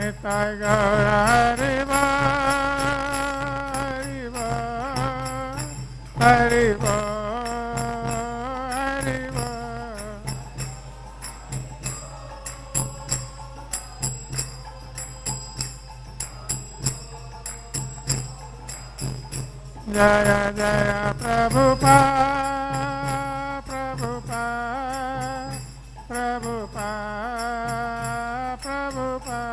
निताय गौर हरि बोल हरि बोल हरि बोल। जय जय प्रभुपाद प्रभुपाद प्रभुपाद प्रभुपाद।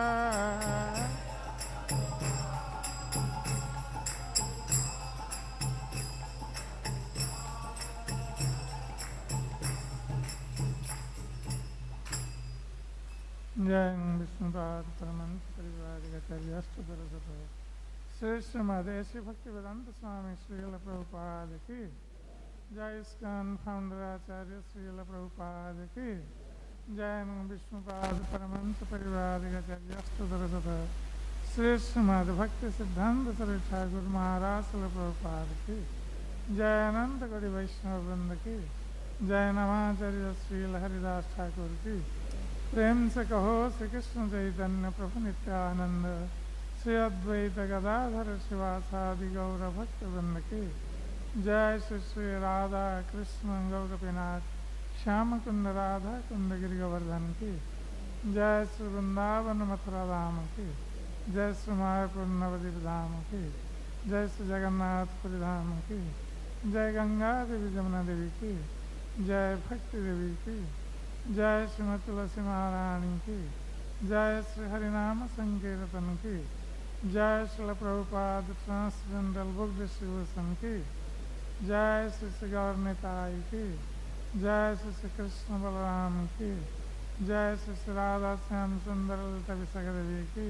जय विष्णुपाद परमहंस परिवारिकाचार्याष्टोत्तरशत श्री श्रीमदेशी भक्ति वेदांत स्वामी श्रील प्रभुपाद की जय। इस्कॉन फाउंडर आचार्य श्रील प्रभुपाद की जय। विष्णुपाद परमहंस परिवारिकाचार्याष्टोत्तरशत श्री श्रीमद भक्ति सिद्धांत श्री ठाकुर महाराज श्रील प्रभुपाद की जय। अनंत गौड़ी वैष्णव वृंद की जय। नमाचार्य श्रील हरिदास ठाकुर की प्रेम से कहो श्री कृष्ण चैतन्य प्रभु नित्यानंद श्री अद्वैत गदाधर शिवासादि गौर भक्त वृंद की जय। श्री श्री राधा कृष्ण गौरपिनाथ श्याम कुंड राधा कुंड गिरि गोवर्धन की जय। श्री वृंदावन मथुरा धाम की जय। श्री मायापुर नवद्वीप धाम की जय। श्री जगन्नाथपुरी धाम की जय। गंगा देवी जमुना देवी की जय। भक्ति देवी की जय। श्रीमती तुलसी महारानी की जय। श्री हरिनाम संकीर्तन की जय। श्री प्रभुपाद ट्रांसजेंडरल बुक डिस्ट्रीब्यूशन की जय। श्री श्री गौर निताई की जय। श्री श्री कृष्ण बलराम की जय। श्री श्री राधा श्याम सुंदर ललिता विशाखा देवी की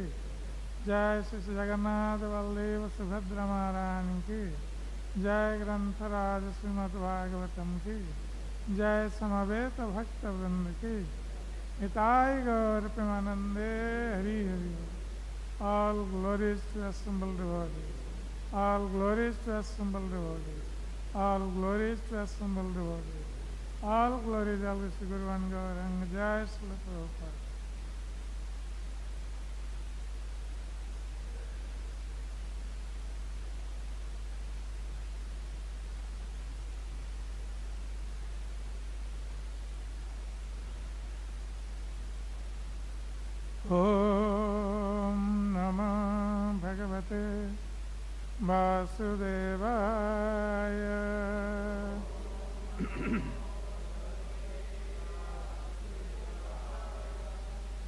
जय। श्री श्री जगन्नाथ बलदेव सुभद्रा महारानी की जय। ग्रंथराज श्रीमद् भागवतम की जय। समवेत भक्त वृंद की निताय गौर प्रेमानंदे Hari Hari. All glories to assembled devotees. All glories to assembled devotees. All glories to assembled devotees. All glories always to Guru and Gauranga. Jai Srila Prabhupada. Om Namah Bhagavate Vasudevaya.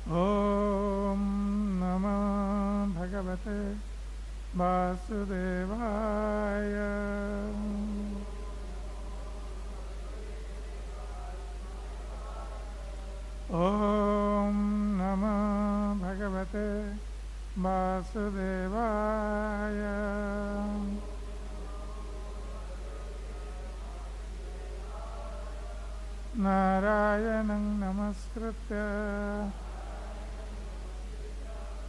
Om Namah Bhagavate Vasudevaya. Om Namah Bhagavate Vasudevaya. Narayanam namaskritya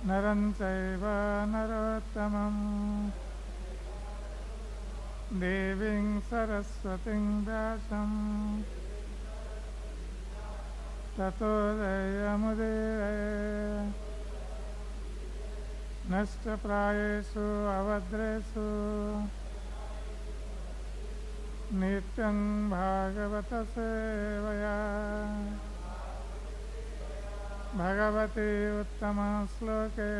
naram chaiva narottamam devim saraswatim vyasam tato jayamudire nashtaprayeshu avadresu nityam bhagavata sevaya bhagavati uttama sloke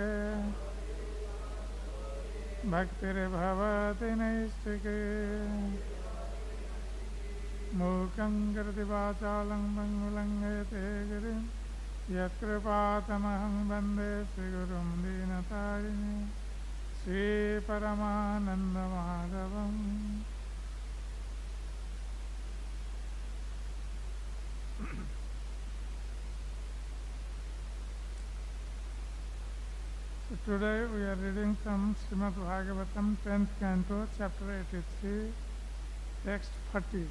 bhaktir bhavati naistike mukhaṁ karati vācālaṁ pangulangayate girim yakripātamahaṁ vande Sri Gurum Dīnatārine Sri Paramananda Madhavam. So today we are reading from Srimad Bhagavatam 10th Canto, chapter 83, text 40.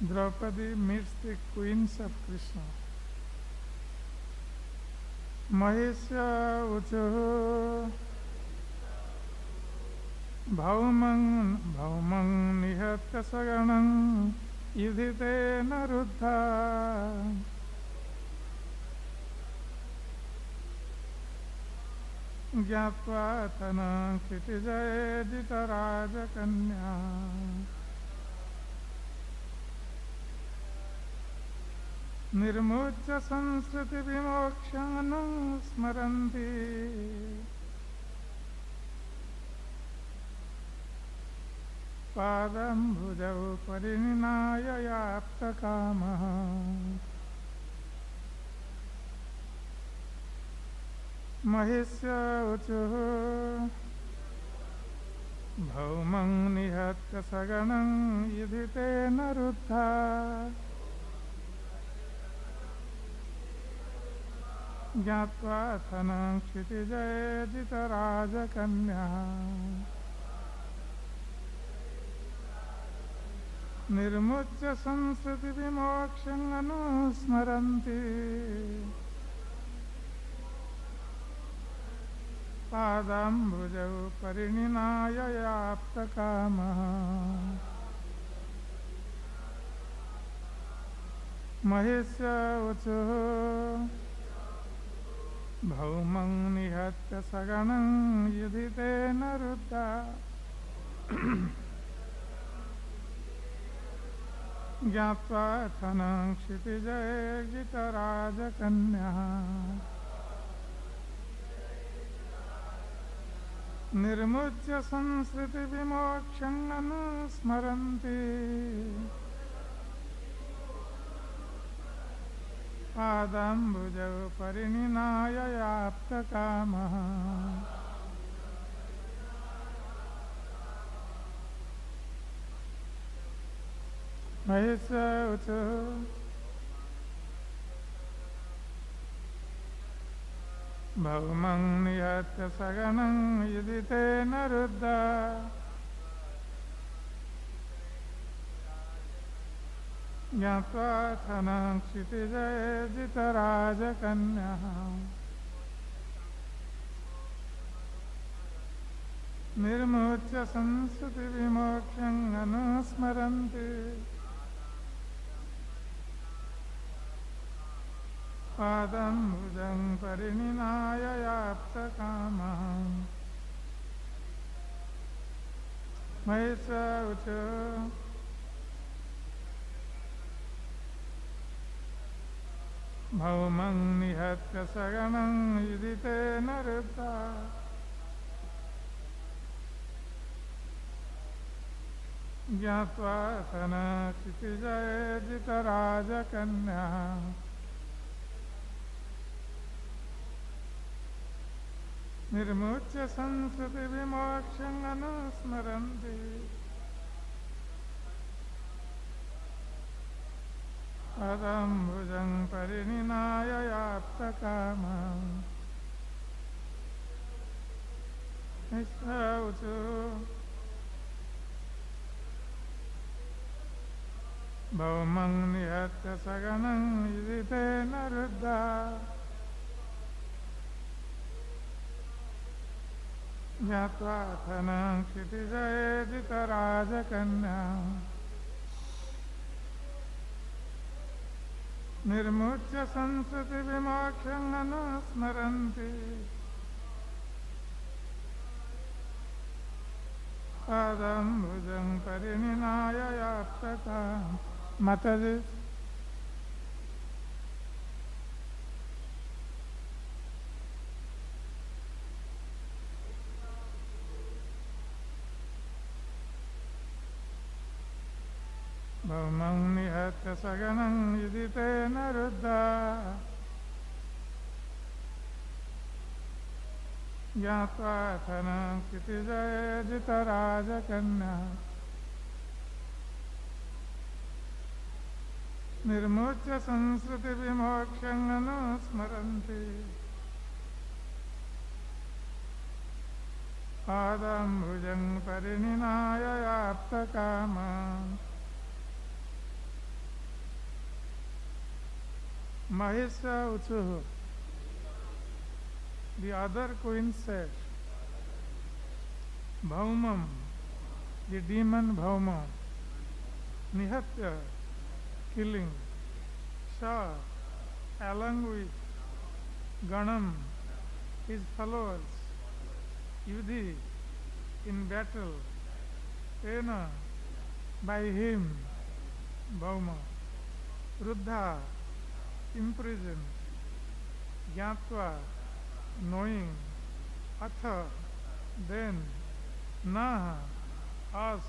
Draupadi meets the queens of Krishna. Mahiṣya ūcuḥ bhaumam nihatya sa-gaṇaṁ yudhi tena ruddhā jñātvātha kṣiti-jaye jita-rāja-kanyāḥ nirmucya saṁsṛti-vimokṣam anusmarantīḥ pādāmbujaṁ pariṇināya āpta-kāmaḥ mahiṣya ūcuḥ bhaumam nihatya sa-gaṇaṁ yudhi tena ruddhā jñātvātha kṣiti-jaye jita-rāja-kanyāḥ nirmucya saṁsṛti-vimokṣam anusmarantīḥ pādāmbujaṁ pariṇināya āpta-kāmaḥ mahiṣya ūcuḥ bhaumam nihatya sa-gaṇaṁ yudhi tena ruddhā jñātvātha kṣiti-jaye jita-rāja-kanyāḥ nirmucya saṁsṛti-vimokṣam anusmarantīḥ pādāmbujaṁ pariṇināya āpta-kāmaḥ mahiṣya ūcuḥ bhaumam nihatya sa-gaṇaṁ yudhi tena ruddhā jñātvātha kṣiti-jaye jita-rāja-kanyāḥ nirmucya saṁsṛti-vimokṣam anusmarantīḥ pādāmbujaṁ pariṇināya āpta-kāmaḥ mahiṣya ūcuḥ bhaumam nihatya sa-gaṇaṁ yudhi tena ruddhā jñātvātha kṣiti-jaye jita-rāja-kanyāḥ nirmucya saṁsṛti-vimokṣam anusmarantīḥ pādāmbujaṁ pariṇināya āpta-kāmaḥ mahiṣya ūcuḥ bhaumam nihatya sa-gaṇaṁ yudhi tena ruddhā jñātvātha kṣiti-jaye jita-rāja-kanyāḥ nirmucya saṁsṛti-vimokṣam anusmarantīḥ pādāmbujaṁ pariṇināya āpta-kāmaḥ Mataji. Bhaumam nihatya sa-gaṇaṁ yudhi tena ruddhā jñātvātha kṣiti-jaye jita-rāja-kanyāḥ nirmucya saṁsṛti-vimokṣam anusmarantīḥ pādāmbujaṁ pariṇināya āpta-kāmaḥ mahiṣya ūcuḥ. The other queen said, bhaumam, the demon Bhauma, nihatya, killing, sa, along with gaṇam, his followers, yudhi, in battle, tena, by him, Bhauma, ruddhā, imprisoned, jñātvātha, knowing, atha, then, naha, us,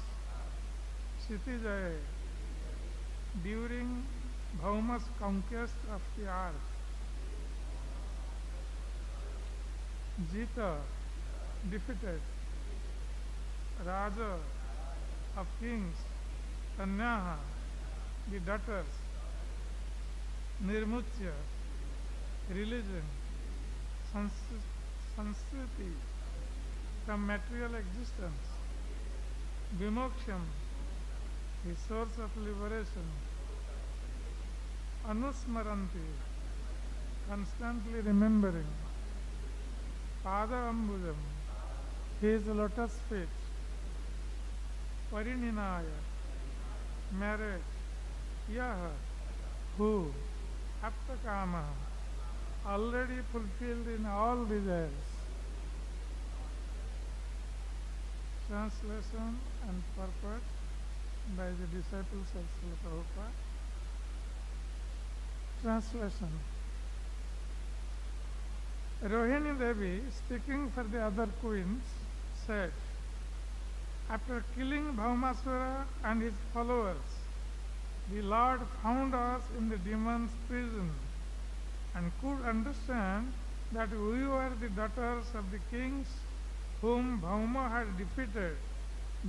kṣiti-jaye, during Bhauma's conquest of the earth, jita, defeated, raja, of kings, tena, the daughters, nirmucya, religion, saṁsṛti, from material existence, vimokṣam, the source of liberation, anusmarantīḥ, constantly remembering, pāda-ambujam, his lotus feet, pariṇināya, marriage, yaha, who, āpta-kāmaḥ, already fulfilled in all desires. Translation and purport by the disciples of Srila Prabhupada. Translation. Rohini Devi, speaking for the other queens, said, after killing Bhaumasura and his followers, the Lord found us in the demon's prison and could understand that we were the daughters of the kings whom Bhauma had defeated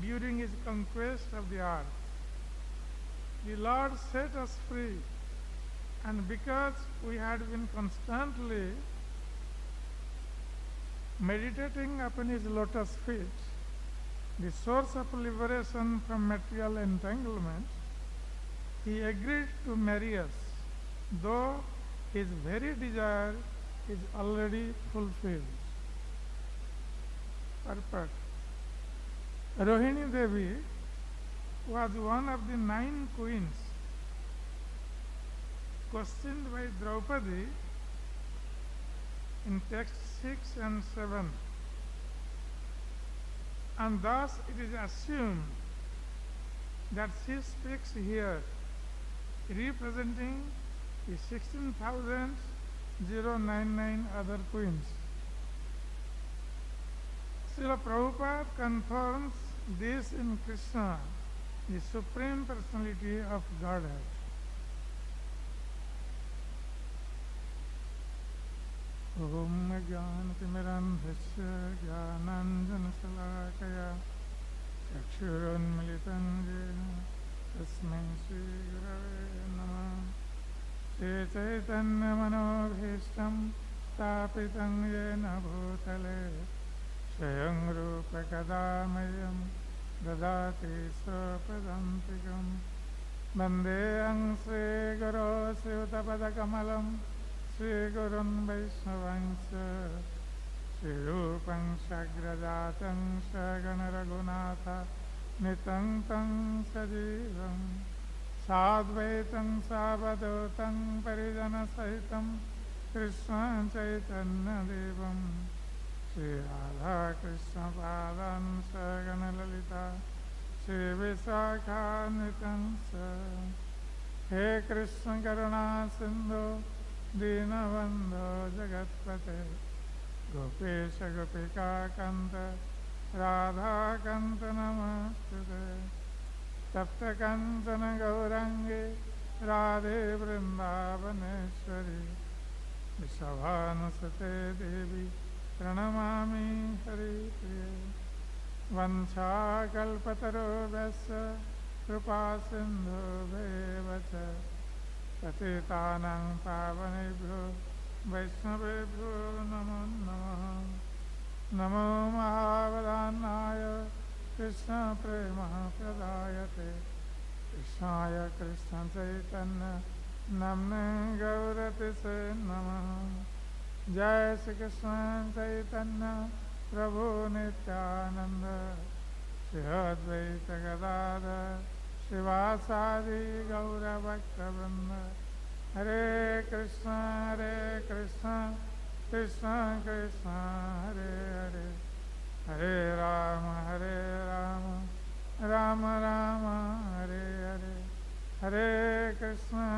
during his conquest of the earth. The Lord set us free, and because we had been constantly meditating upon his lotus feet, the source of liberation from material entanglement, he agreed to marry us, though his very desire is already fulfilled. Purport. Rohini Devi was one of the 9 queens questioned by Draupadi in text 6 and 7. And thus it is assumed that she speaks here representing the 16,099 other queens. Srila Prabhupada confirms this in Krishna, the Supreme Personality of Godhead. Om Jnānatimirandhasya Jnānanjana-śalakaya Chakshurunmilitam Jena Tasmai Shri Gurave Namah. Shri Chaitanya Manobhishtam Stapitam Yena Bhutale Swayam Rupa Kadamayam Dadati Swapadantikam Vandeham Sri Guru Sri-ūta-pada-kamalam Sri Gurun Vaishnavaṁ Sri Rupam Sagrajatam sa-gaṇa-raghunātha nitam tam sajivam sadvaitam savadhotam parijana sahitam Krishna Chaitanya Devam Sri Radha Krishna Pādāṁ sa-gaṇa-lalita Sri Visakha nitam sa. He Krishna Karuna Sindhu Dīnabandho Jagatpate Gopesha Gopika Kanta Radha Kanta Namastute Tapta Kantana Gaurangi Radhe Vrindavaneshwari Vishavanusate Devi Pranamami Hari Priye Vancha Kalpatarobhyasya Kripa Sindhu Bevacha Patitānaṁ pāvanebhyo Vaishnavebhyo namo namaha. Namo Mahavadānāya Krishna Prema Pradāyate Krishnāya Krishna Chaitanya Namne Gauratise Namaha. Jai Shri Krishna Chaitanya Prabhu Nityananda Shri Advaita Gadadhara Srivasadi Gaura Bhakta-vrinda. Hare Krishna Krishna Krishna Hare Hare Hare Rama, Rama Rama, Hare Hare, Hare Krishna,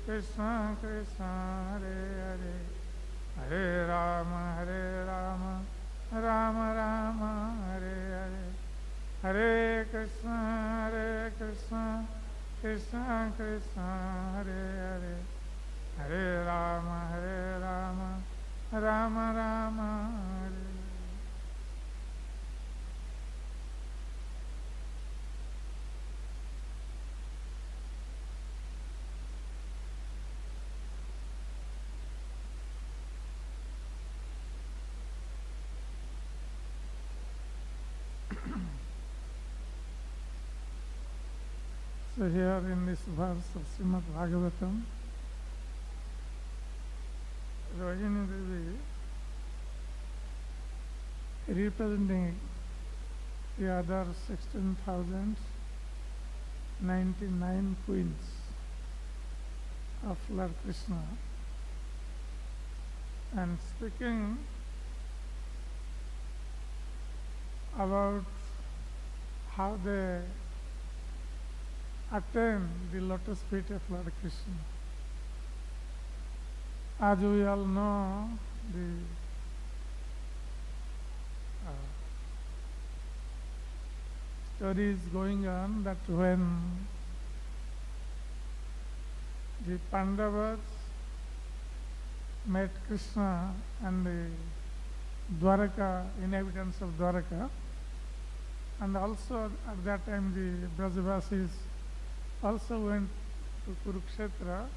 Krishna Krishna, Hare Hare, Hare Rama, Rama Rama, Hare Hare, Hare Krishna, Krishna Krishna, Hare Hare, Hare Rama, Rama Rama, Hare Hare. So here in this verse of Srimad Bhagavatam, Rajini Devi representing the other 16,099 queens of Lord Krishna, and speaking about how they attain the lotus feet of Lord Krishna. As we all know, the story is going on that when the Pandavas met Krishna and the Dwaraka, inhabitants of Dwaraka, and also at that time the Brajavasis also went to Kurukshetra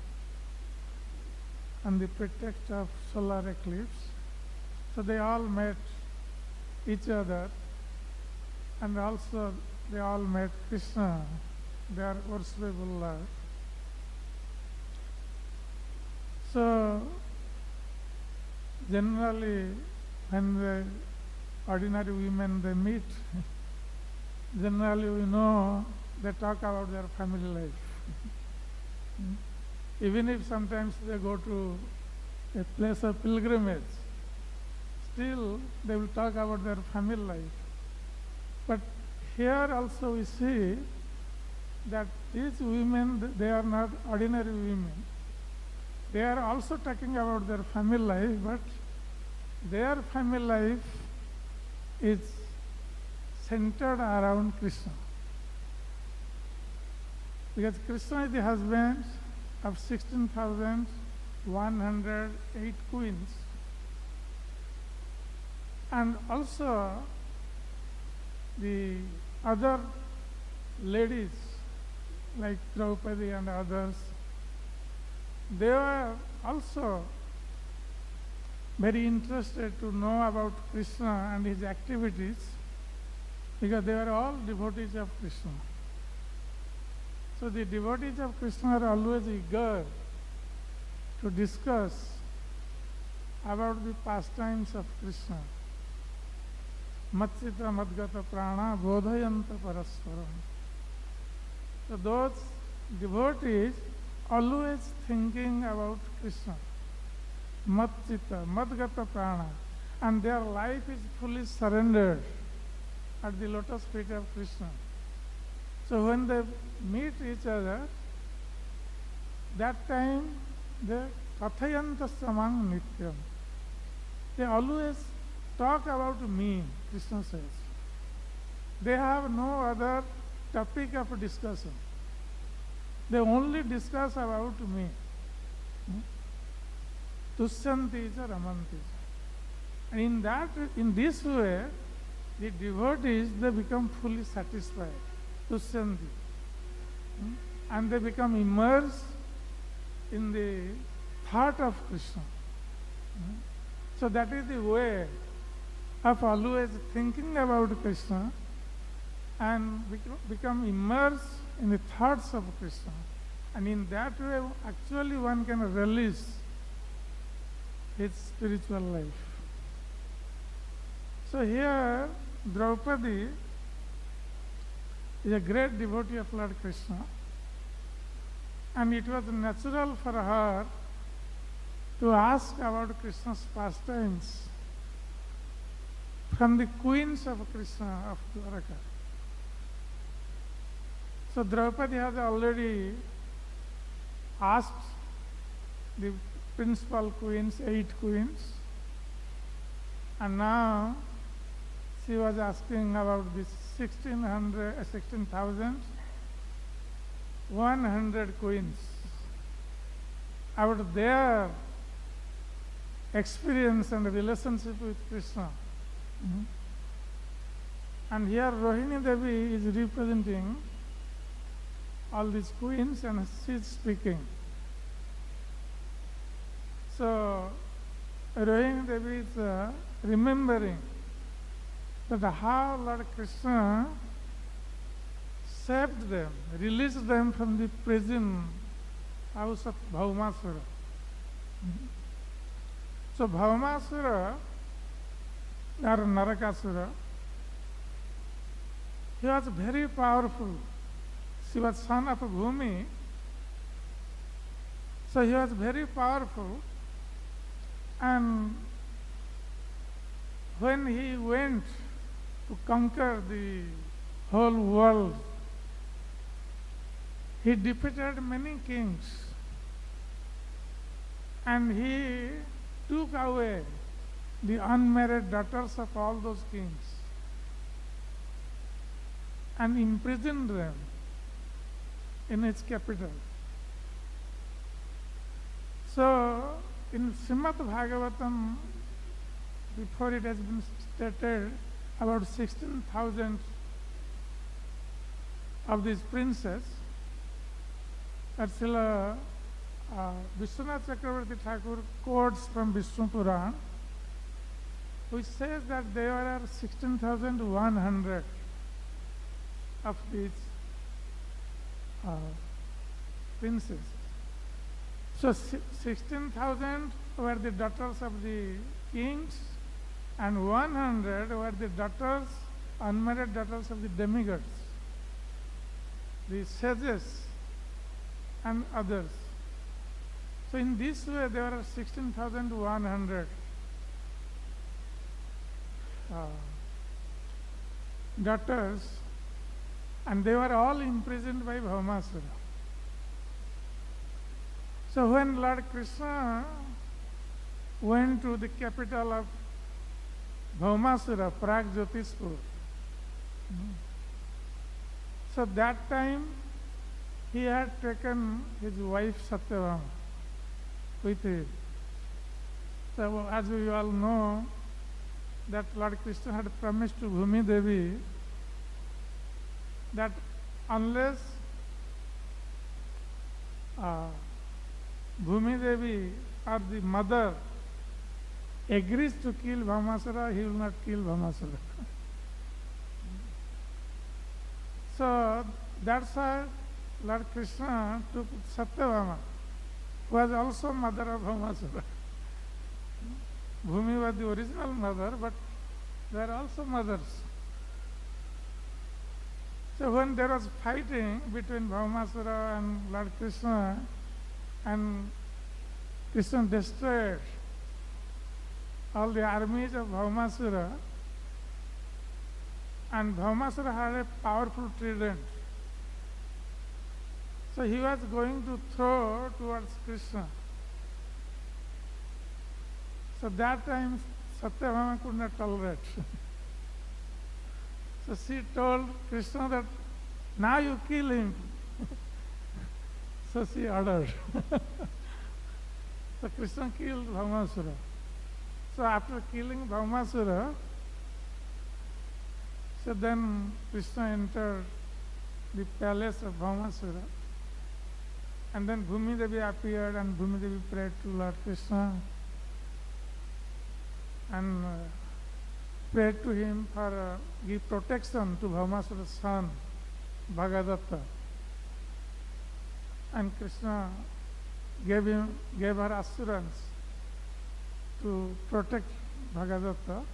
on the pretext of solar eclipse. So they all met each other, and also they all met Krishna, their worshipable Lord. So generally when the ordinary women they meet, generally we know they talk about their family life. Even if sometimes they go to a place of pilgrimage, still they will talk about their family life. But here also we see that these women, they are not ordinary women. They are also talking about their family life, but their family life is centered around Krishna. Because Krishna is the husband of 16,108 queens. And also the other ladies like Draupadi and others, they were also very interested to know about Krishna and his activities, because they were all devotees of Krishna. So the devotees of Krishna are always eager to discuss about the pastimes of Krishna. Matsita madgata prana bodhayanta parasparam. So those devotees always thinking about Krishna. Matsita, madgata prana. And their life is fully surrendered at the lotus feet of Krishna. So when they meet each other, that time they kathayanta samang nityam. They always talk about me, Krishna says. They have no other topic of discussion. They only discuss about me. Tushyanti cha ramanti cha. And in this way, the devotees, they become fully satisfied. Tushyanti. And they become immersed in the thought of Krishna. So that is the way of always thinking about Krishna and become immersed in the thoughts of Krishna. And in that way, actually one can release his spiritual life. So here, Draupadi is a great devotee of Lord Krishna, and it was natural for her to ask about Krishna's pastimes. from the queens of Krishna of Dwaraka. So Draupadi has already asked the principal queens, 8 queens, and now she was asking about this 16,100 queens, about their experience and relationship with Krishna. And here Rohini Devi is representing all these queens and she is speaking. So Rohini Devi is remembering that how Lord Krishna saved them, released them from the prison house of Bhaumasura. So Bhaumasura, or Narakasura, he was very powerful. He was son of Bhumi, so he was very powerful, and when he went to conquer the whole world, he defeated many kings and he took away the unmarried daughters of all those kings and imprisoned them in its capital. So in Srimad Bhagavatam, before it has been stated, about 16,000 of these princes, that Srila Vishwanath Chakravarti Thakur quotes from Vishnu Puran, which says that there are 16,100 of these princes. So 16,000 were the daughters of the kings, and 100 were the daughters, unmarried daughters of the demigods, the sages and others. So in this way there are 16,100 daughters, and they were all imprisoned by Bhaumasura. So when Lord Krishna went to the capital of Bhaumasura, Prag-Jyotispur, so that time he had taken his wife Satyabhama with him. So as we all know, that Lord Krishna had promised to Bhumi Devi that unless Bhumi Devi or the mother agrees to kill Bhaumasura, he will not kill Bhaumasura. So that's why Lord Krishna took Satyabhama, who was also mother of Bhaumasura. Bhumi was the original mother, but they are also mothers. So when there was fighting between Bhaumasura and Lord Krishna, and Krishna destroyed all the armies of Bhaumasura, and Bhaumasura had a powerful trident. So he was going to throw towards Krishna. So that time Satyabhama could not tolerate. So she told Krishna that now you kill him. So she ordered. So Krishna killed Bhaumasura. So after killing Bhaumasura, so then Krishna entered the palace of Bhaumasura. And then Bhumi Devi appeared, and Bhumi Devi prayed to Lord Krishna and prayed to him for give protection to Bhaumasura's son, Bhagadatta. And Krishna gave her assurance to protect Bhagadatta,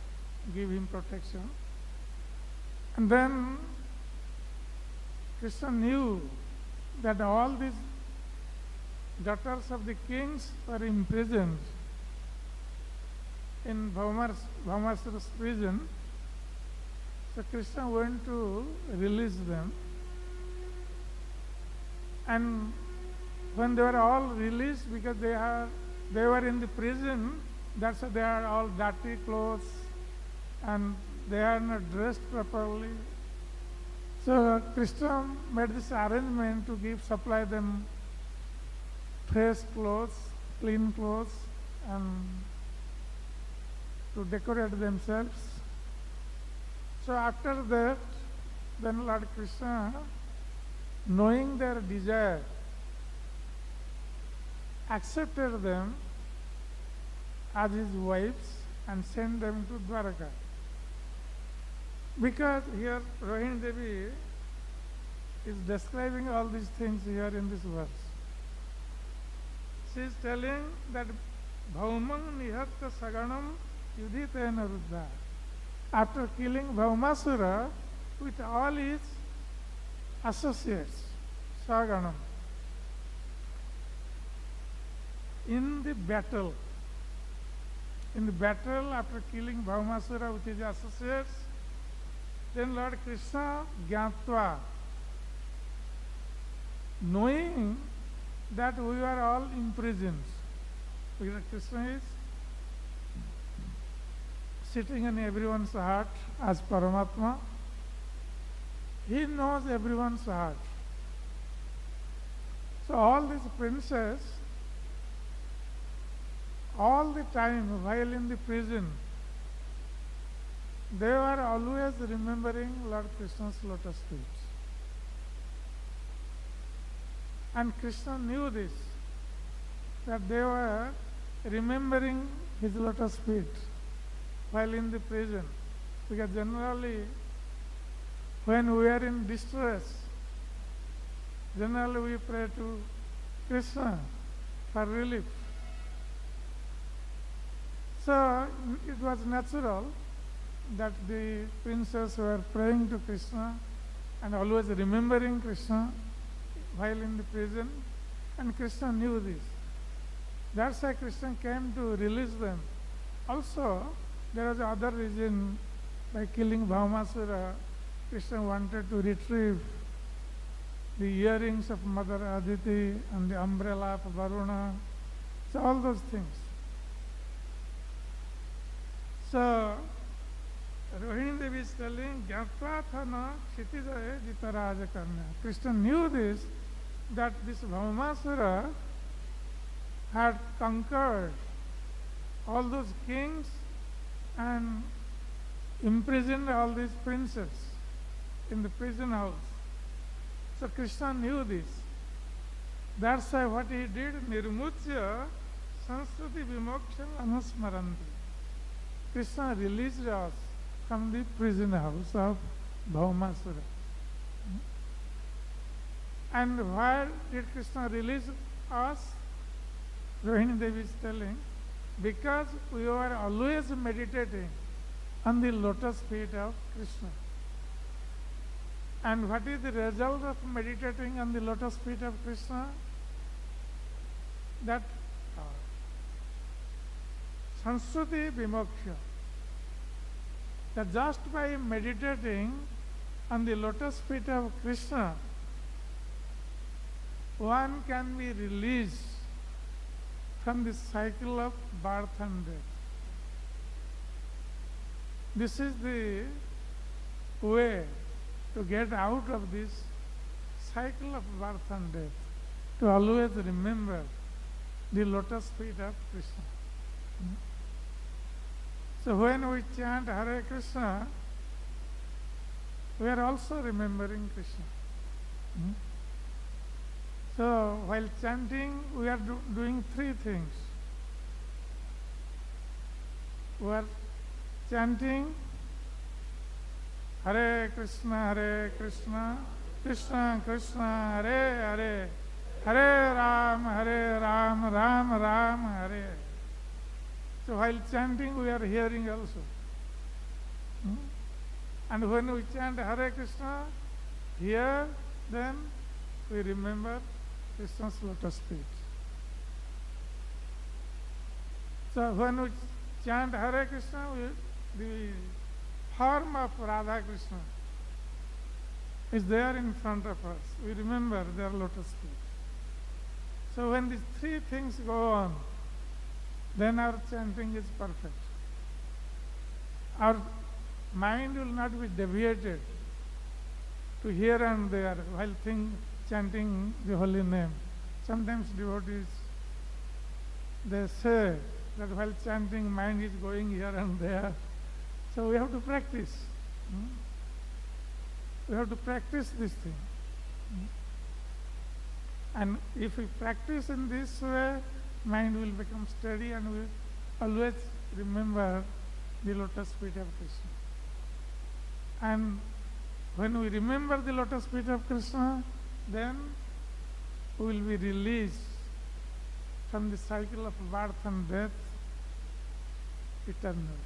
give him protection. And then Krishna knew that all these daughters of the kings were imprisoned in Bhaumasura's prison, So Krishna went to release them. And when they were all released, because they were in the prison, that's why they are all dirty clothes and they are not dressed properly. So Krishna made this arrangement to supply them fresh clothes, clean clothes, and to decorate themselves. So after that, then Lord Krishna, knowing their desire, accepted them as his wives and sent them to Dwaraka. Because here Rohini Devi is describing all these things here in this verse. She is telling that bhaumam nihatya sa-gaṇaṁ yudhi tena ruddhā. After killing Bhaumasura with all his associates, sa-gaṇaṁ, in the battle, after killing Bhaumasura with his associates, then Lord Krishna, jñātvātha, knowing that we are all imprisoned, because Krishna is sitting in everyone's heart as Paramatma, he knows everyone's heart. So all these princes, all the time while in the prison, they were always remembering Lord Krishna's lotus feet. And Krishna knew this, that they were remembering his lotus feet while in the prison. Because generally, when we are in distress, generally we pray to Krishna for relief. So it was natural that the princes were praying to Krishna and always remembering Krishna while in the prison, and Krishna knew this. That's why Krishna came to release them. Also, there was another reason. By killing Bhaumasura, Krishna wanted to retrieve the earrings of Mother Aditi and the umbrella of Varuna, so all those things. So Rohini Devi is telling, jñātvātha kṣiti-jaye jita-rāja-kanyāḥ. Krishna knew this, that this Bhaumasura had conquered all those kings and imprisoned all these princes in the prison house. So Krishna knew this. That's why what he did, nirmucya saṁsṛti-vimokṣam anusmarantīḥ. Krishna released us from the prison house of Bhaumasura. And why did Krishna release us? Rohini Devi is telling, because we were always meditating on the lotus feet of Krishna. And what is the result of meditating on the lotus feet of Krishna? That saṁsṛti-vimokṣam. That just by meditating on the lotus feet of Krishna, one can be released from the cycle of birth and death. This is the way to get out of this cycle of birth and death, to always remember the lotus feet of Krishna. So when we chant Hare Krishna, we are also remembering Krishna. So while chanting, we are doing three things. We are chanting Hare Krishna, Krishna Krishna, Hare Hare, Hare Ram, Ram Ram, Hare. So while chanting, we are hearing also. And when we chant Hare Krishna, here, then we remember Krishna's lotus feet. So when we chant Hare Krishna, the form of Radha Krishna is there in front of us. We remember their lotus feet. So when these three things go on, then our chanting is perfect. Our mind will not be deviated to here and there while chanting the holy name. Sometimes devotees, they say that while chanting, mind is going here and there. So we have to practice. We have to practice this thing. And if we practice in this way, mind will become steady and we always remember the lotus feet of Krishna. And when we remember the lotus feet of Krishna, then we will be released from the cycle of birth and death eternally.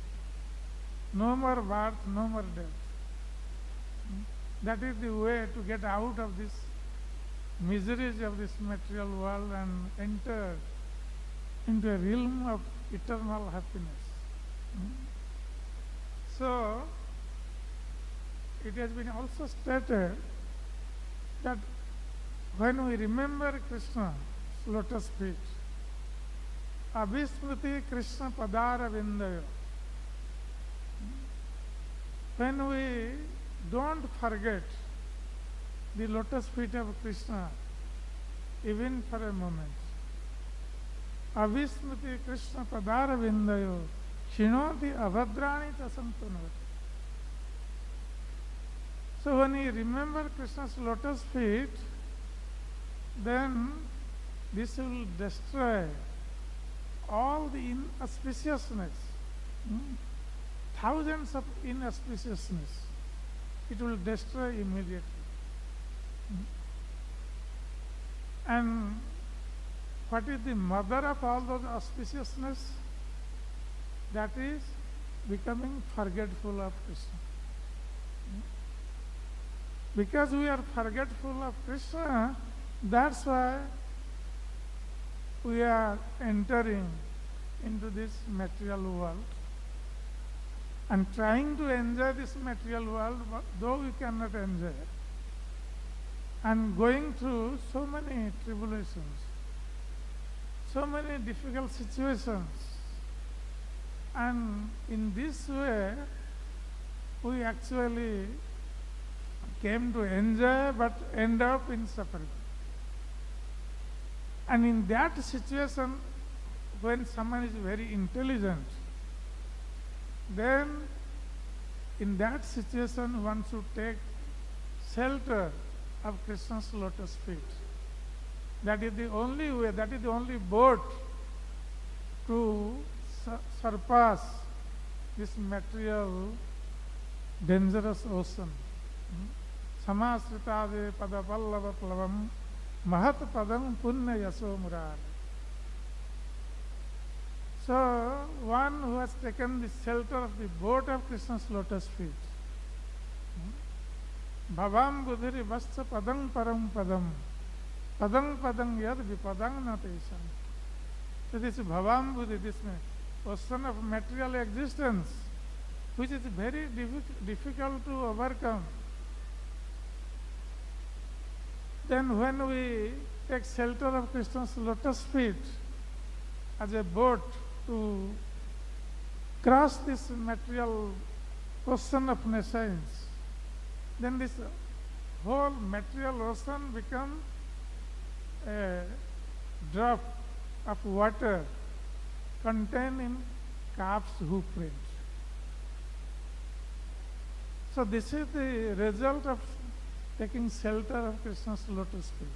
No more birth, no more death. That is the way to get out of this miseries of this material world and enter into a realm of eternal happiness. So, it has been also stated that when we remember Krishna's lotus feet, abhismriti Krishna padāra-vindayo, when we don't forget the lotus feet of Krishna even for a moment, abhismriti Krishna padāra-vindayo shinoti abhadrani tasamtanavati. So when we remember Krishna's lotus feet, then this will destroy all the inauspiciousness, thousands of inauspiciousness. It will destroy immediately. And what is the mother of all those auspiciousness? That is becoming forgetful of Krishna. Because we are forgetful of Krishna, that's why we are entering into this material world and trying to enjoy this material world, though we cannot enjoy, and going through so many tribulations, so many difficult situations. And in this way, we actually came to enjoy but end up in suffering. And in that situation, when someone is very intelligent, then in that situation one should take shelter of Krishna's lotus feet. That is the only way, that is the only boat to surpass this material dangerous ocean. Saṁsṛti-vimokṣam pada-pallava-plavam mahat-padam punya-yaso-murāre. So, one who has taken the shelter of the boat of Krishna's lotus feet, bhavaṁ buddhiri vasca padam param padam, padam padam yad vipadam natesam. So this bhavaṁ buddhi, this ocean of material existence, which is very difficult to overcome, then when we take shelter of Krishna's lotus feet as a boat to cross this material ocean of nescience, then this whole material ocean becomes a drop of water contained in calf's hoof print. So this is the result of taking shelter of Krishna's lotus feet.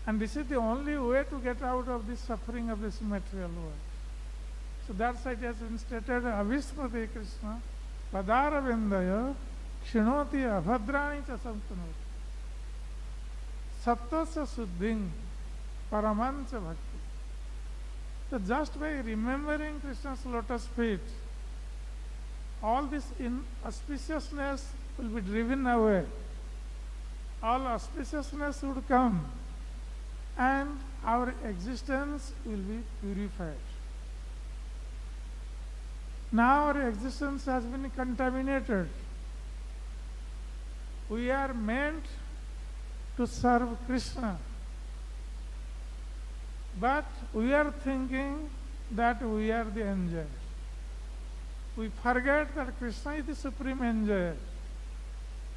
And this is the only way to get out of the suffering of this material world. So that's why it has been stated, abhismriti Krishna padāra-vindayo shinoti abhadrani tasamtanavati. Sattvasya suddhiṃ paramanca bhakti. So just by remembering Krishna's lotus feet, all this inauspiciousness will be driven away. All auspiciousness would come and our existence will be purified. Now our existence has been contaminated. We are meant to serve Krishna. But we are thinking that we are the enjoyer. We forget that Krishna is the supreme enjoyer.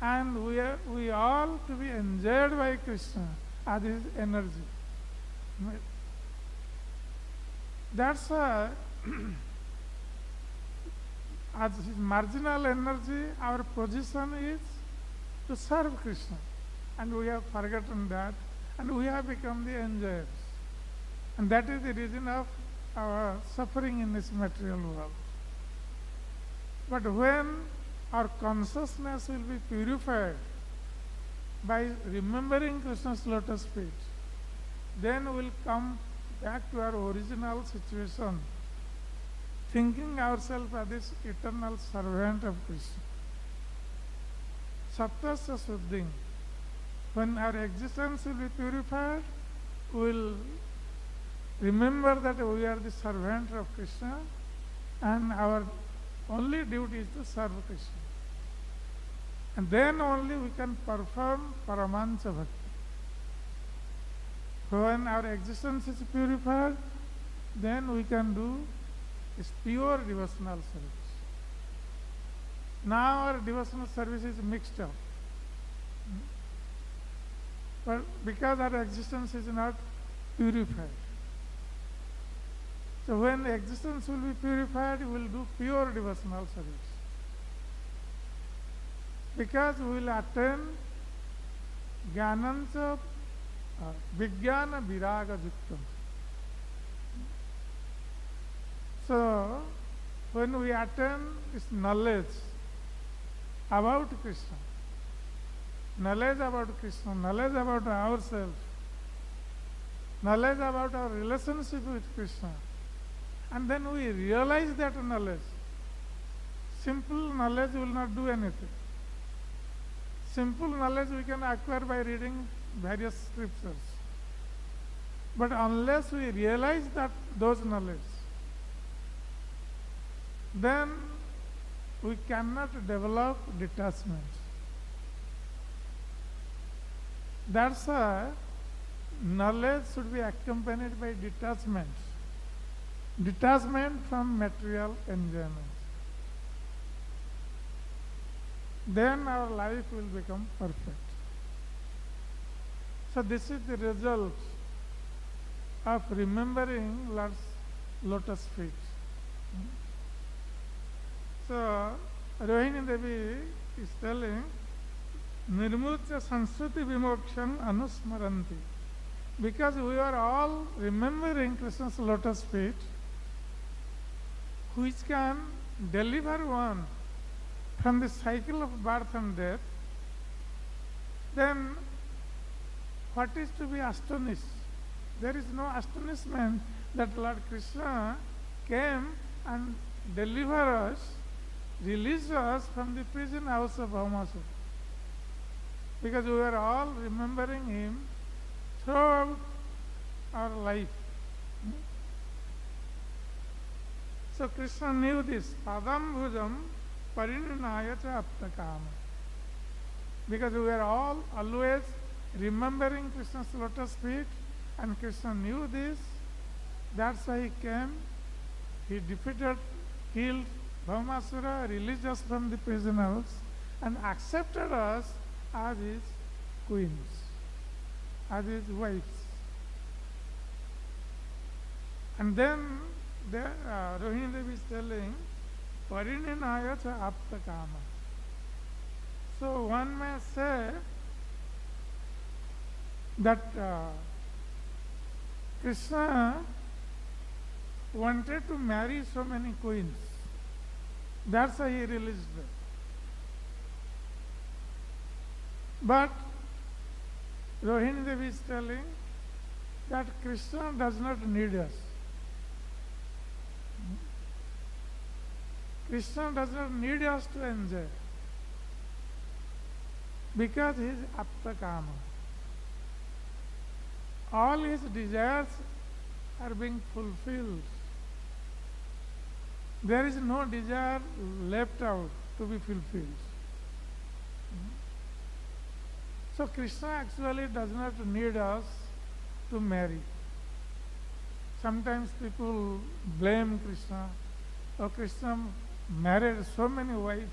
And we all to be enjoyed by Krishna as his energy. That's why as his marginal energy, our position is to serve Krishna. And we have forgotten that, and we have become the enjoyers. And that is the reason of our suffering in this material world. But when our consciousness will be purified by remembering Krishna's lotus feet, then we will come back to our original situation, thinking ourselves as this eternal servant of Krishna. Sattasya Suddhim. When our existence will be purified, we will remember that we are the servant of Krishna and our only duty is to serve Krishna. And then only we can perform Paramancha Bhakti. When our existence is purified, then we can do this pure devotional service. Now our devotional service is mixed up. But because our existence is not purified. So when the existence will be purified, we will do pure devotional service. Because we will attain gaṇam ca vijñāna viraga yuktam. So when we attain this knowledge about Krishna, knowledge about Krishna, knowledge about ourselves, knowledge about our relationship with Krishna, and then we realize that knowledge. Simple knowledge will not do anything. Simple knowledge we can acquire by reading various scriptures. But unless we realize that those knowledge, then we cannot develop detachment. That's why knowledge should be accompanied by detachment. Detachment from material enjoyment. Then our life will become perfect. So this is the result of remembering Lord's lotus feet. So Rohini Devi is telling, nirmucya saṁsṛti-vimokṣam anusmarantīḥ. Because we are all remembering Krishna's lotus feet, which can deliver one from the cycle of birth and death, then what is to be astonished? There is no astonishment that Lord Krishna came and delivered us, released us from the prison house of Bhauma. Because we are all remembering him throughout our life. So Krishna knew this, pādāmbujaṁ pariṇināya āpta-kāmaḥ. Because we are all always remembering Krishna's lotus feet, and Krishna knew this. That's why he came. He defeated, killed Bhauma, released us from the prison house, and accepted us as his queens, as his wives. And then Rohini Devi is telling, pariṇināya āpta-kāmaḥ. So one may say that Krishna wanted to marry so many queens. That's why he released them. But Rohini Devi is telling that Krishna does not need us. Krishna does not need us to enjoy, because he is āpta-kāmaḥ. All his desires are being fulfilled. there is no desire left out to be fulfilled. So Krishna actually does not need us to marry. Sometimes people blame Krishna. Oh, Krishna married so many wives.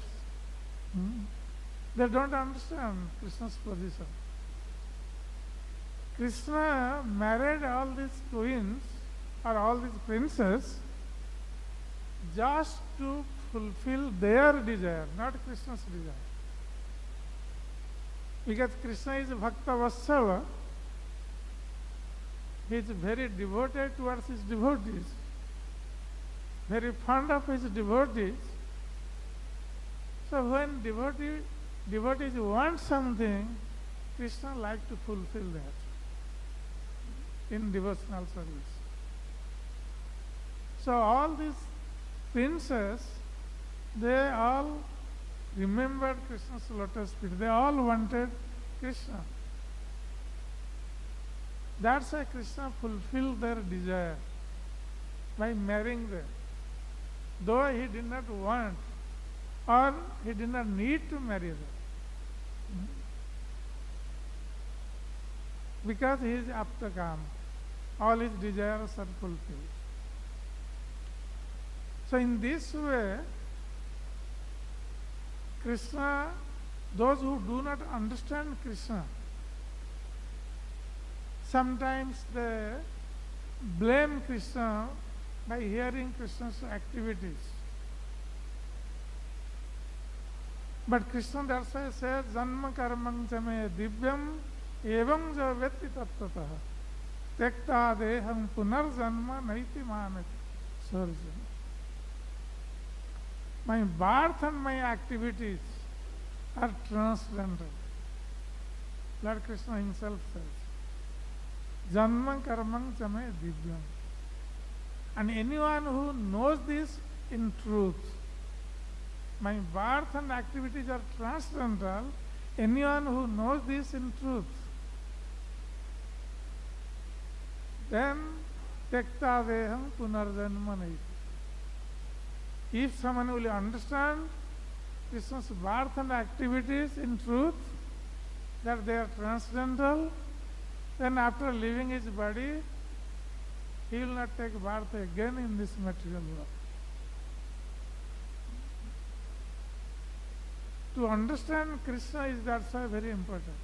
They don't understand Krishna's position. Krishna married all these queens or all these princes just to fulfill their desire, not Krishna's desire. Because Krishna is Bhakta Vatsala, he is very devoted towards his devotees, very fond of his devotees. So when devotees want something, Krishna likes to fulfill that in devotional service. So all these princes, they all remembered Krishna's lotus feet. They all wanted Krishna. That's why Krishna fulfilled their desire by marrying them. Though he did not want or he did not need to marry them. Because he is āpta-kāmaḥ. All his desires are fulfilled. So in this way, Krishna, those who do not understand Krishna, sometimes they blame Krishna by hearing Krishna's activities. But Krishna that's why says, janma karmaṁ ca me divyam evam ja vetti tattatah tekta deham punarjanma naiti mameti sarjana. My birth and my activities are transcendental. Lord Krishna himself says, janma karmaṁ ca me divyam. And anyone who knows this in truth, my birth and activities are transcendental, anyone who knows this in truth, then tekta deham punarjanma naiti. If someone will understand Krishna's birth and activities in truth, that they are transcendental, then after leaving his body, he will not take birth again in this material world. To understand Krishna is that's why very important.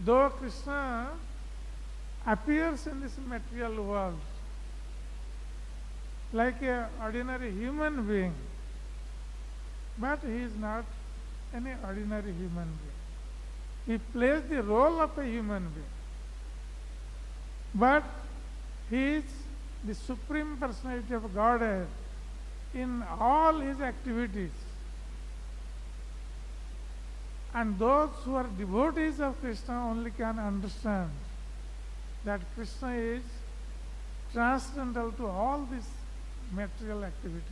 Though Krishna appears in this material world like an ordinary human being, but he is not any ordinary human being. He plays the role of a human being. But he is the Supreme Personality of Godhead in all his activities. And those who are devotees of Krishna only can understand that Krishna is transcendental to all these material activities.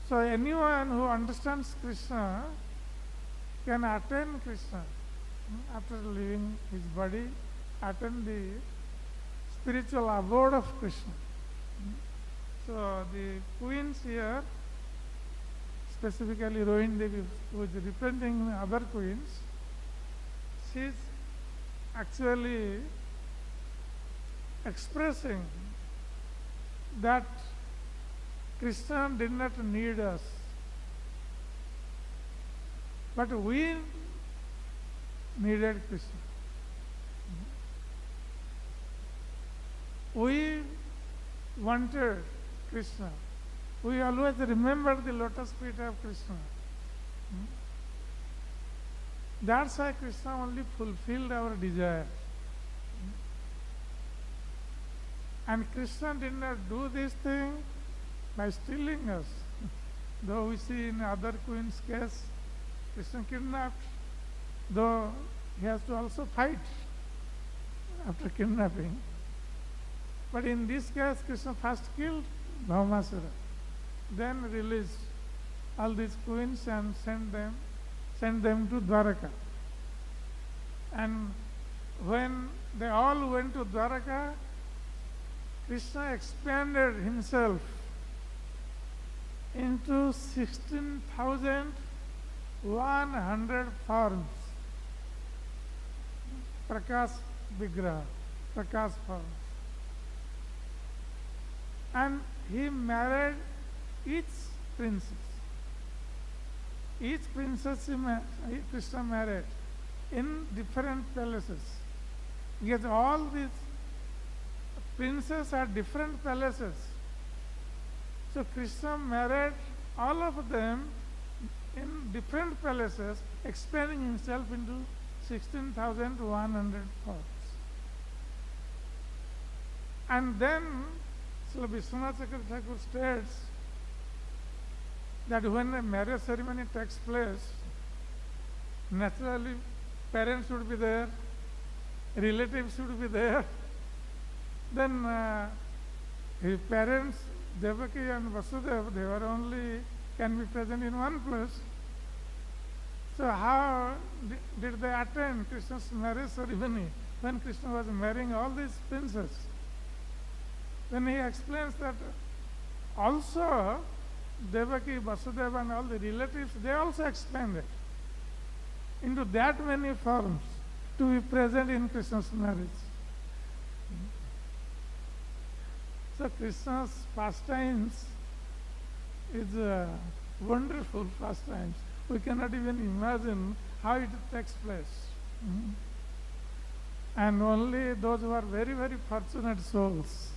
So anyone who understands Krishna can attain Krishna after leaving his body, attain the spiritual abode of Krishna. So the queens here, specifically Rohini Devi, who is representing other queens, she is actually expressing that Krishna did not need us, but we needed Krishna. We wanted Krishna. We always remember the lotus feet of Krishna. That's why Krishna only fulfilled our desire. And Krishna did not do this thing by stealing us. Though we see in other queen's case, Krishna kidnapped, though he has to also fight after kidnapping. But in this case, Krishna first killed Bhauma, then released all these queens and sent them to Dwaraka. And when they all went to Dwaraka, Krishna expanded himself into 16,100 forms. Prakash Vigraha, Prakash forms. And he married each princess. Each princess Krishna married in different palaces. Because all these princes are different palaces. So Krishna married all of them in different palaces, expanding himself into 16,100 forms. And then Srila Vishwanath Chakravarti Thakur states that when a marriage ceremony takes place, naturally parents should be there, relatives should be there. Then his parents, Devaki and Vasudeva, they were only can be present in one place. So how did they attend Krishna's marriage ceremony when Krishna was marrying all these princes? Then he explains that also Devaki, Vasudeva and all the relatives, they also expanded into that many forms to be present in Krishna's marriage. So Krishna's pastimes is wonderful pastimes. We cannot even imagine how it takes place. And only those who are very, very fortunate souls,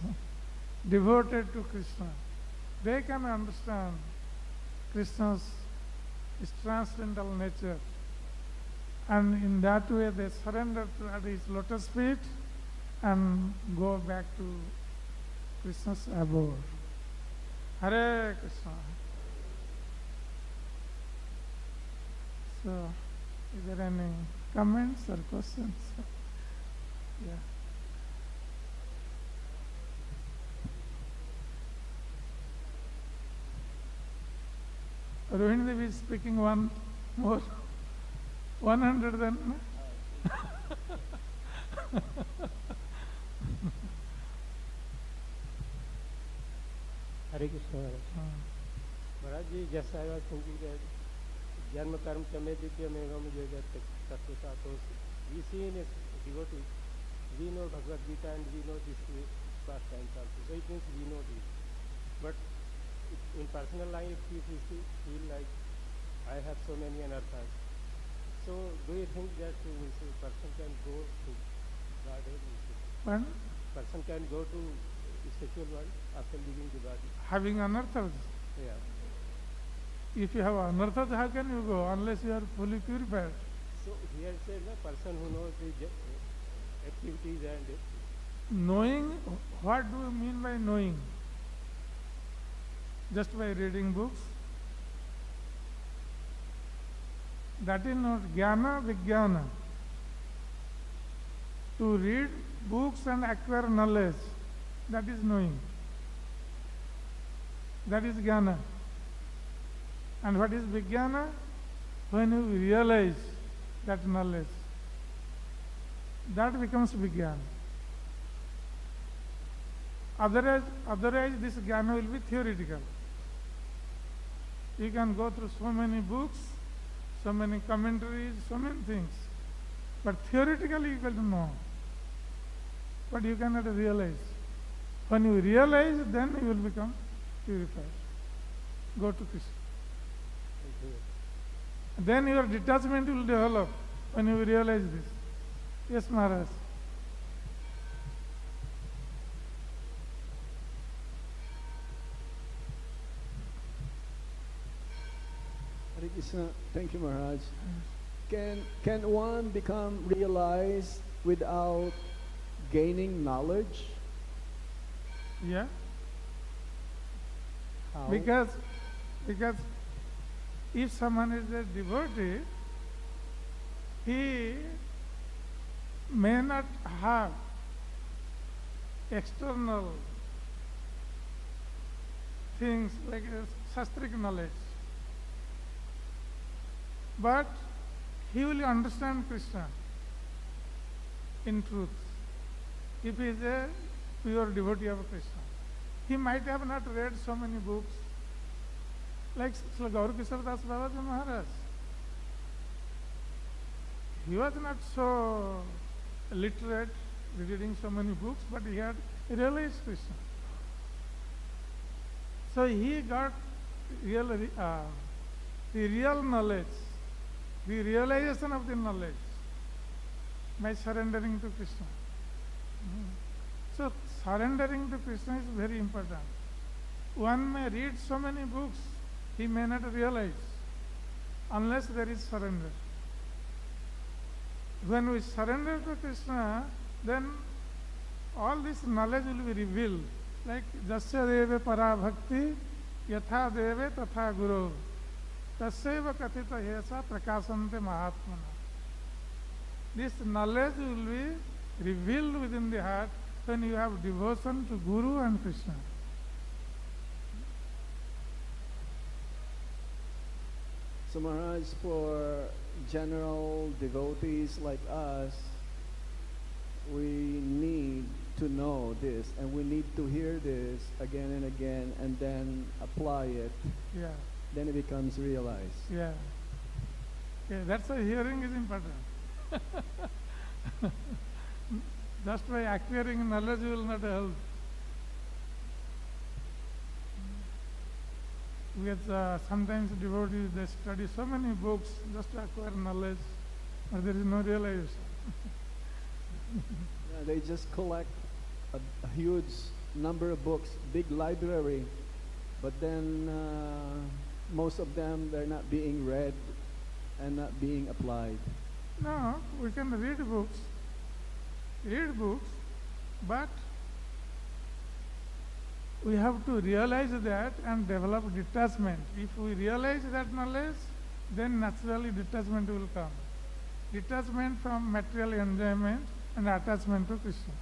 devoted to Krishna, they can understand Krishna's transcendental nature. And in that way they surrender at his lotus feet and go back to Krishna's abode. Hare Krishna. So, is there any comments or questions? Yeah. Rohini Devi is speaking one more. 100 then. Hare Krishna. Maharaj ji, just I was thinking that Janma Karma Chame Ditya Megam Yoga Tattva. We see in a devotee, we know Bhagavad Gita and we know this pastimes also. So it means we know this. But in personal life, if we feel like I have so many anarthas, so do you think that a person can go to God? When? Person can go to the spiritual world after leaving the body? Having anarthas. Yeah. If you have anarthas, how can you go unless you are fully purified? So here said the person who knows the activities and... Knowing, what do you mean by knowing? Just by reading books? That is not jnana, vijnana. To read books and acquire knowledge, that is knowing. That is jnana. And what is vijnana? When you realize that knowledge, that becomes vijnana. Otherwise this jnana will be theoretical. You can go through so many books, so many commentaries, so many things. But theoretically you can know. But you cannot realize. When you realize, then you will become purified. Go to Krishna. Then your detachment will develop when you realize this. Yes, Maharaj. Hare Krishna. Thank you, Maharaj. Can one become realized without gaining knowledge? Yeah. How? Because if someone is a devotee, he may not have external things like shastric knowledge, but he will understand Krishna in truth. If he is a pure devotee of Krishna. He might have not read so many books, like Srila Gaurav Babaji Maharaj. He was not so literate, reading so many books, but he had realized Krishna. So he got the real knowledge, the realization of the knowledge by surrendering to Krishna. So surrendering to Krishna is very important. One may read so many books, he may not realize unless there is surrender. When we surrender to Krishna, then all this knowledge will be revealed. Like jasya deve para bhakti yatha deve tatha guru tasyeva kathita hesa prakasante mahatmana. This knowledge will be revealed within the heart when you have devotion to Guru and Krishna. So Maharaj, for general devotees like us, we need to know this, and we need to hear this again and again, and then apply it. Yeah. Then it becomes realized. Yeah. Okay, that's why hearing is important. Just by acquiring knowledge will not help. Because sometimes devotees, they study so many books just to acquire knowledge, but there is no realization. Yeah, they just collect a huge number of books, big library, but then most of them, they're not being read and not being applied. No, we can read books, but we have to realize that and develop detachment. If we realize that knowledge, then naturally detachment will come. Detachment from material enjoyment and attachment to Krishna.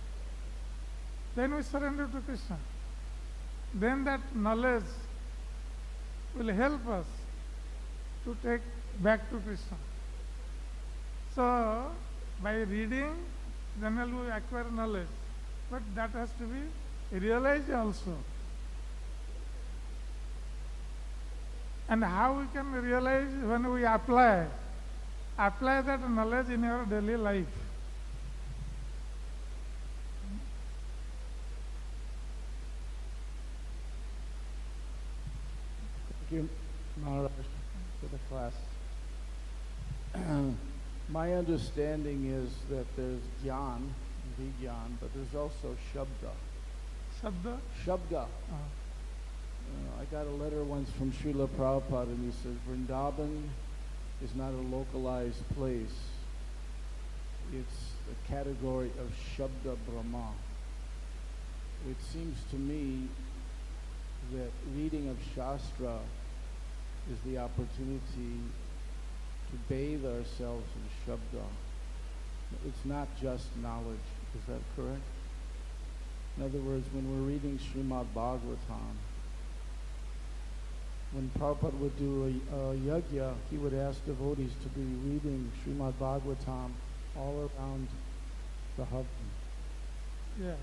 Then we surrender to Krishna. Then that knowledge will help us to take back to Krishna. So, by reading, then we acquire knowledge. But that has to be realized also. And how we can realize? When we apply that knowledge in our daily life. Thank you, Maharaj, for the class. My understanding is that there's jnān, vijñān, but there's also shabda. Shabda? Shabda. I got a letter once from Srila Prabhupada, and he said, Vrindavan is not a localized place. It's a category of Shabda Brahma. It seems to me that reading of Shastra is the opportunity to bathe ourselves in Shabda. It's not just knowledge. Is that correct? In other words, when we're reading Srimad Bhagavatam, when Prabhupada would do a yajna, he would ask devotees to be reading Srimad Bhagavatam all around the Bhauma. Yeah.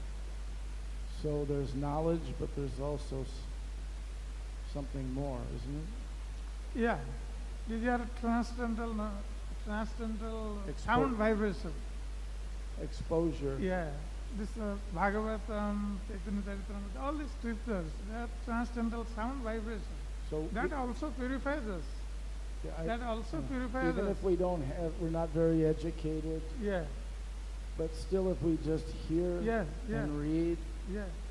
So there's knowledge, but there's also something more, isn't it? Yeah. These are transcendental sound vibration. Exposure. Yeah. This Bhagavatam, Chaitanya-charitamrita, all these scriptures, they are transcendental sound vibration. So that also purifies us. Yeah, that also purifies us. Even if we don't have, we're not very educated. Yeah. But still, if we just hear and read,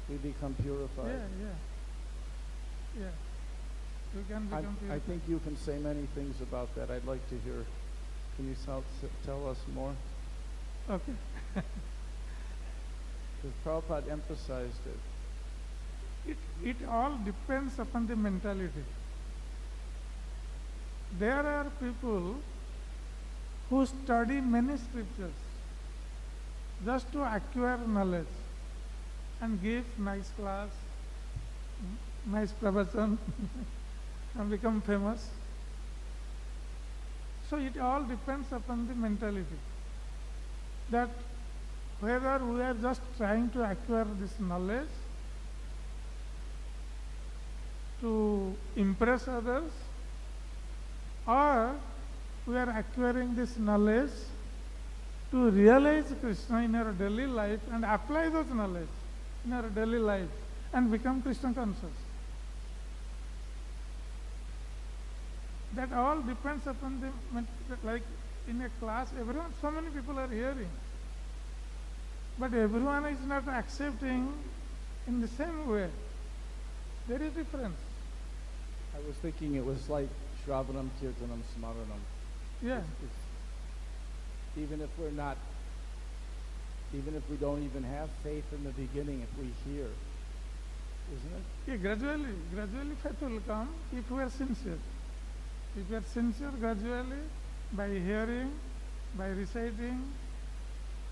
we become purified. Yeah. We can become purified. I think you can say many things about that. I'd like to hear. Can you tell us more? Okay. Because Prabhupada emphasized it. It all depends upon the mentality. There are people who study many scriptures just to acquire knowledge and give nice class, nice pravachan, and become famous. So it all depends upon the mentality. That whether we are just trying to acquire this knowledge to impress others, or we are acquiring this knowledge to realize Krishna in our daily life and apply those knowledge in our daily life and become Krishna conscious. That all depends upon like in a class, everyone, so many people are hearing, but everyone is not accepting in the same way. There is difference. I was thinking it was like Shravanam, Kirtanam, Smaranam. Yeah. Even if we're not, even if we don't even have faith in the beginning, if we hear, isn't it? Yeah, gradually faith will come if we are sincere. If we are sincere, gradually, by hearing, by reciting,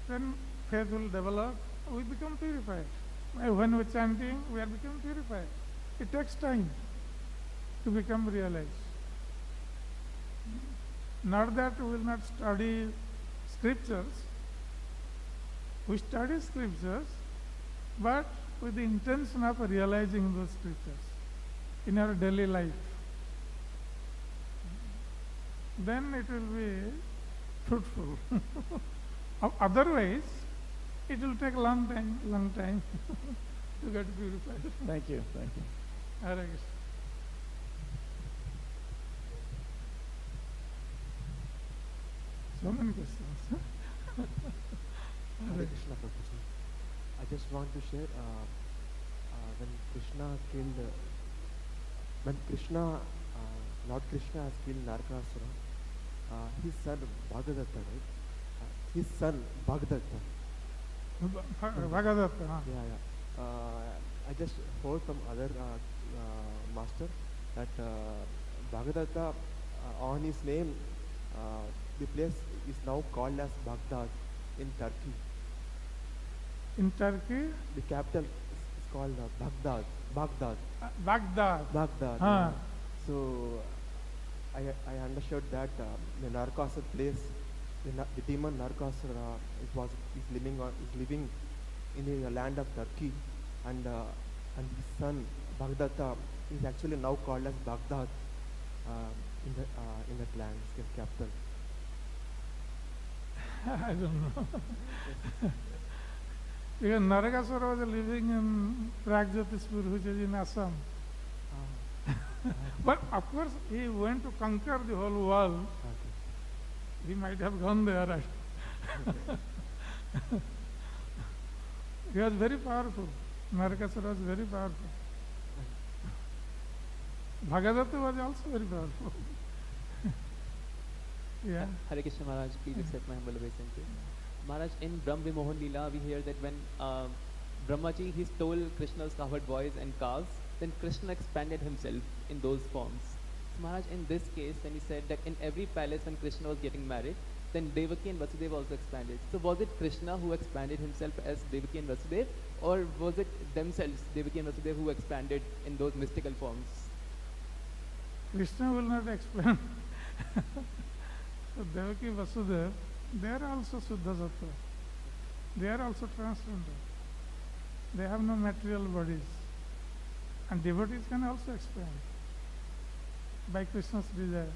then faith will develop. We become purified. When we are chanting, we are becoming purified. It takes time to become realized. Not that we will not study scriptures. We study scriptures, but with the intention of realizing those scriptures in our daily life. Then it will be fruitful. Otherwise, it will take long time to get purified. Thank you, thank you. Hare Krishna. So many questions. Hare Krishna, Prabhuji. I just want to share when Krishna, Lord Krishna has killed Narakasura, his son Bhagadatta, right? His son Bhagadatta. Bhagadatta. Yeah. I just heard from other master that Bhagadatta, on his name, the place is now called as Baghdad in Turkey. In Turkey? The capital is called Baghdad. Baghdad. Yeah. So I understood that the Narakasura place, the demon Narakasura is living in the land of Turkey, and his son Bhagadatta is actually now called as Baghdad in that land, its capital. I don't know. Because Narakasura was living in Pragjyotispur, which is in Assam. But of course, he went to conquer the whole world. Okay. He might have gone there. Right? He was very powerful. Narakasura was very powerful. Bhagadatta was also very powerful. Yeah. Hare Krishna Maharaj, please accept my humble obeisance. Maharaj, in Brahm Vimohan Leela, we hear that when Brahmaji, he stole Krishna's covered boys and calves, then Krishna expanded himself in those forms. So Maharaj, in this case, when he said that in every palace when Krishna was getting married, then Devaki and Vasudeva also expanded. So was it Krishna who expanded himself as Devaki and Vasudeva, or was it themselves, Devaki and Vasudeva, who expanded in those mystical forms? Krishna will not expand. So Devaki, Vasudeva, they are also Suddha Sattva. They are also transcendental. They have no material bodies. And devotees can also expand by Krishna's desire.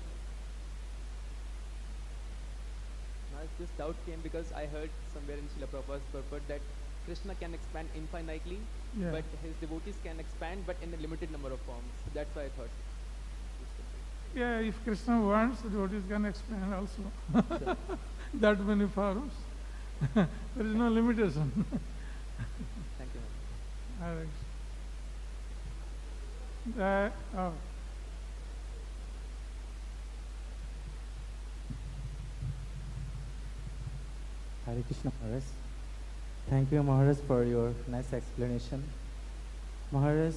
Maharaj, this doubt came because I heard somewhere in Srila Prabhupada's purport that Krishna can expand infinitely, Yeah. but his devotees can expand, but in a limited number of forms. So that's why I thought. Yeah, if Krishna wants, the devotees can expand also. That many forms. There is no limitation. Thank you, Hare Maharaj. Krishna. Hare Krishna Maharaj. Thank you Maharaj for your nice explanation. Maharaj,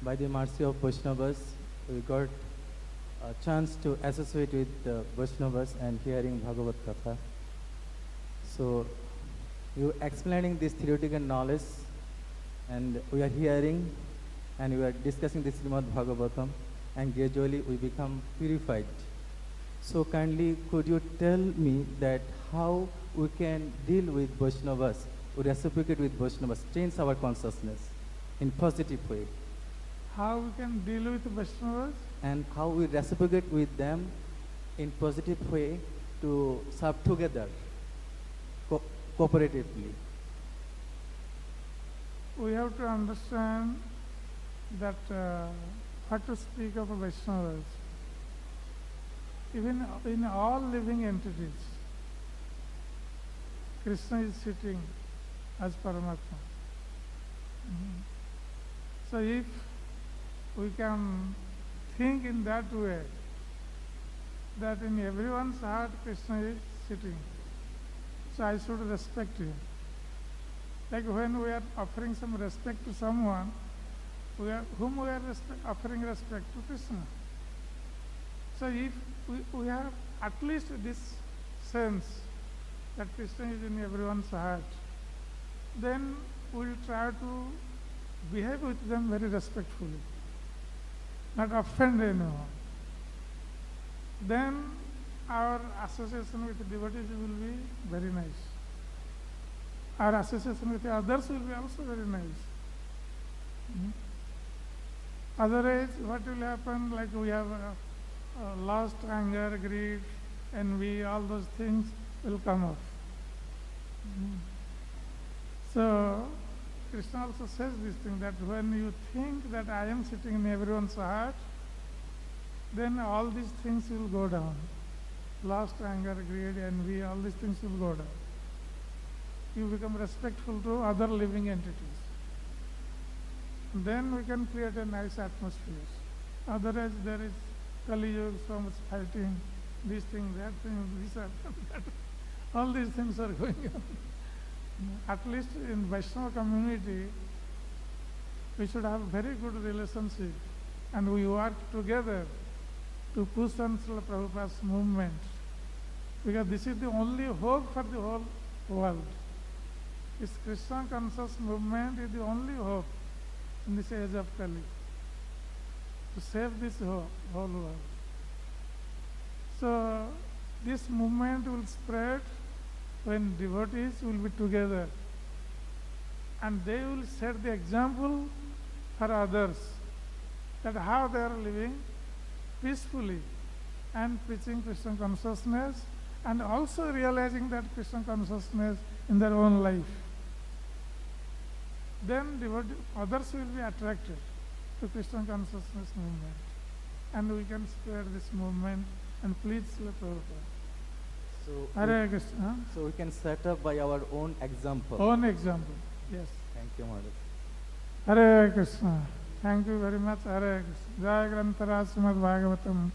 by the mercy of Vaishnavas, we got a chance to associate with the Vaishnavas and hearing Bhagavad Katha. So, you explaining this theoretical knowledge, and we are hearing and we are discussing this Srimad Bhagavatam, and gradually we become purified. So kindly could you tell me that how we can deal with Vaishnavas, or reciprocate with Vaishnavas, change our consciousness in positive way, How we can deal with Vaishnavas? and how we reciprocate with them in positive way to serve together, cooperatively. We have to understand that what to speak of Vaishnavas. Even in all living entities, Krishna is sitting as Paramatma. So if we can think in that way, that in everyone's heart Krishna is sitting, so I should respect him. Like when we are offering some respect to someone, whom we are offering respect to Krishna. So if we have at least this sense that Krishna is in everyone's heart, then we will try to behave with them very respectfully, not offend anyone. Then our association with devotees will be very nice. Our association with others will be also very nice. Otherwise, what will happen? Like we have lost anger, greed, envy, all those things will come up. So Krishna also says this thing, that when you think that I am sitting in everyone's heart, then all these things will go down. Lost anger, greed, envy, all these things will go down. You become respectful to other living entities. Then we can create a nice atmosphere. Otherwise there is Kali Yuga, so much fighting, this thing, that thing, this, that. All these things are going on. At least in Vaishnava community, we should have very good relationship, and we work together to push on Srila Prabhupada's movement, because this is the only hope for the whole world. This Krishna conscious movement is the only hope in this age of Kali, to save this whole world. So this movement will spread when devotees will be together, and they will set the example for others, that how they are living peacefully and preaching Krishna consciousness, and also realizing that Krishna consciousness in their own life. Then others will be attracted to Krishna consciousness movement, and we can spread this movement and please Srila Prabhupada. Hare Krishna. So we can set up by our own example. Own example, yes. Thank you, Maharaj. Hare Krishna. Thank you very much. Hare Krishna. Jai Grantara Srimad Bhagavatam.